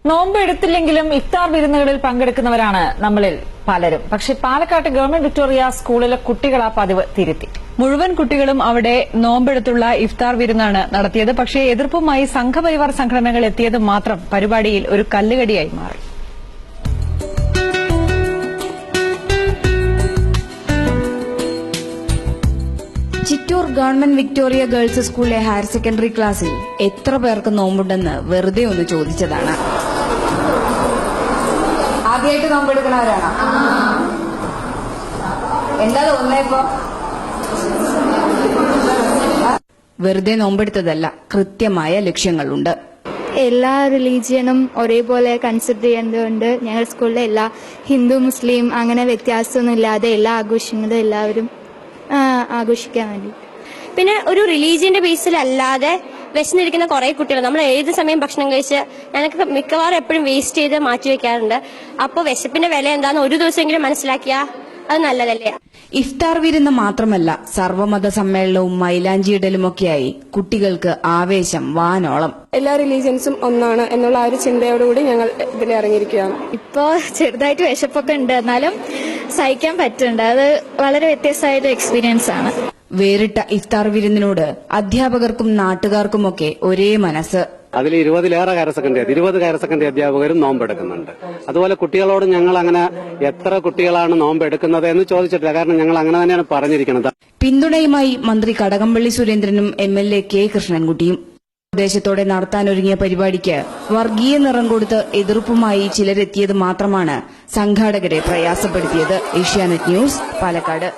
നോമ്പ് എടുത്തില്ലെങ്കിലും ഇഫ്താർ വിരുന്നുകളിൽ പങ്കെടുക്കുന്നവരാണ് നമ്മളിൽ പലരും. പക്ഷേ പാലക്കാട്ട് ഗവൺമെന്റ് വിക്ടോറിയ സ്കൂളിലെ കുട്ടികൾ ആ പതിവ് തിരുത്തി. മുഴുവൻ കുട്ടികളും അവിടെ നോമ്പെടുത്തുള്ള ഇഫ്താർ വിരുന്നാണ് നടത്തിയത്. പക്ഷേ എതിർപ്പുമായി സംഘപരിവാർ സംഘടനകൾ എത്തിയത് മാത്രം പരിപാടിയിൽ ഒരു കല്ലുകടിയായി മാറി. ചിറ്റൂർ ഗവൺമെന്റ് വിക്ടോറിയ ഗേൾസ് സ്കൂളിലെ ഹയർ സെക്കൻഡറി ക്ലാസ്സിൽ എത്ര പേർക്ക് നോമ്പുണ്ടെന്ന് വെറുതെ ഒന്ന് ചോദിച്ചതാണ്. ആദ്യമായിട്ട് നോമ്പെടുക്കണവരാണോ? എന്താ തോന്നുന്നേപ്പോ? വെറുതെ നോമ്പെടുത്തതല്ല, കൃത്യമായ ലക്ഷ്യങ്ങളുണ്ട്. എല്ലാ റിലീജിയനും ഒരേപോലെ കൺസിഡർ ചെയ്യുന്നതുകൊണ്ട് ഞങ്ങൾ സ്കൂളിലെ എല്ലാ ഹിന്ദു മുസ്ലിം അങ്ങനെ വ്യത്യാസമൊന്നും ഇല്ലാതെ എല്ലാ ആഘോഷങ്ങളും എല്ലാവരും ആഘോഷിക്കാൻ വേണ്ടി. പിന്നെ ഒരു റിലീജിയന്റെ ബേസിലല്ലാതെ വിശന്നിരിക്കുന്ന കുറെ കുട്ടികൾ നമ്മൾ ഏത് സമയം ഭക്ഷണം കഴിച്ച് ഞങ്ങൾക്ക് മിക്കവാറും എപ്പോഴും വേസ്റ്റ് ചെയ്ത് മാറ്റിവെക്കാറുണ്ട്. അപ്പോൾ വിശപ്പിന്റെ വില എന്താണെന്ന് ഒരു ദിവസമെങ്കിലും മനസ്സിലാക്കിയാൽ അത് നല്ലതല്ലേ. ഇഫ്താർ വിരുന്ന് മാത്രമല്ല, സർവ്വമത സമ്മേളനവും മൈലാഞ്ചിയിടലുമൊക്കെയായി കുട്ടികൾക്ക് ആവേശം വാനോളം. എല്ലാ റിലീജിയൻസും ഒന്നാണ് എന്നുള്ള ആ ഒരു ചിന്തയോടുകൂടി ഞങ്ങൾ ഇതിൽ ഇറങ്ങിയിരിക്കുകയാണ്. ഇപ്പോ ചെറുതായിട്ട് വിശപ്പൊക്കെ ഉണ്ട്, എന്നാലും സഹിക്കാൻ പറ്റുന്നുണ്ട്. അത് വളരെ വ്യത്യസ്തമായിട്ട് എക്സ്പീരിയൻസ് ആണ്. വേറിട്ട ഇഫ്താർ വിരുന്നിനോട് അധ്യാപകർക്കും നാട്ടുകാർക്കുമൊക്കെ ഒരേ മനസ്സ്. അതിൽ 20-ലേറെ ഹയർ സെക്കൻഡറി അധ്യാപകരും നോമ്പെടുക്കുന്നുണ്ട്. അതുപോലെ കുട്ടികളോട് ഞങ്ങൾ അങ്ങനെ എത്ര കുട്ടികളാണ് നോമ്പെടുക്കുന്നത് എന്ന് ചോദിച്ചിട്ടില്ല. കാരണം ഞങ്ങൾ അങ്ങനെ തന്നെയാണ് പറഞ്ഞിരിക്കുന്നത്. പിന്തുണയുമായി മന്ത്രി കടകംപള്ളി സുരേന്ദ്രനും MLA K കൃഷ്ണൻകുട്ടിയും. ഉദ്ദേശത്തോടെ നടത്താനൊരുങ്ങിയ പരിപാടിക്ക് വർഗീയ നിറം കൊടുത്ത് എതിർപ്പുമായി ചിലരെത്തിയത് മാത്രമാണ് സംഘാടകരെ പ്രയാസപ്പെടുത്തിയത്. ഏഷ്യാനെറ്റ് ന്യൂസ്, പാലക്കാട്.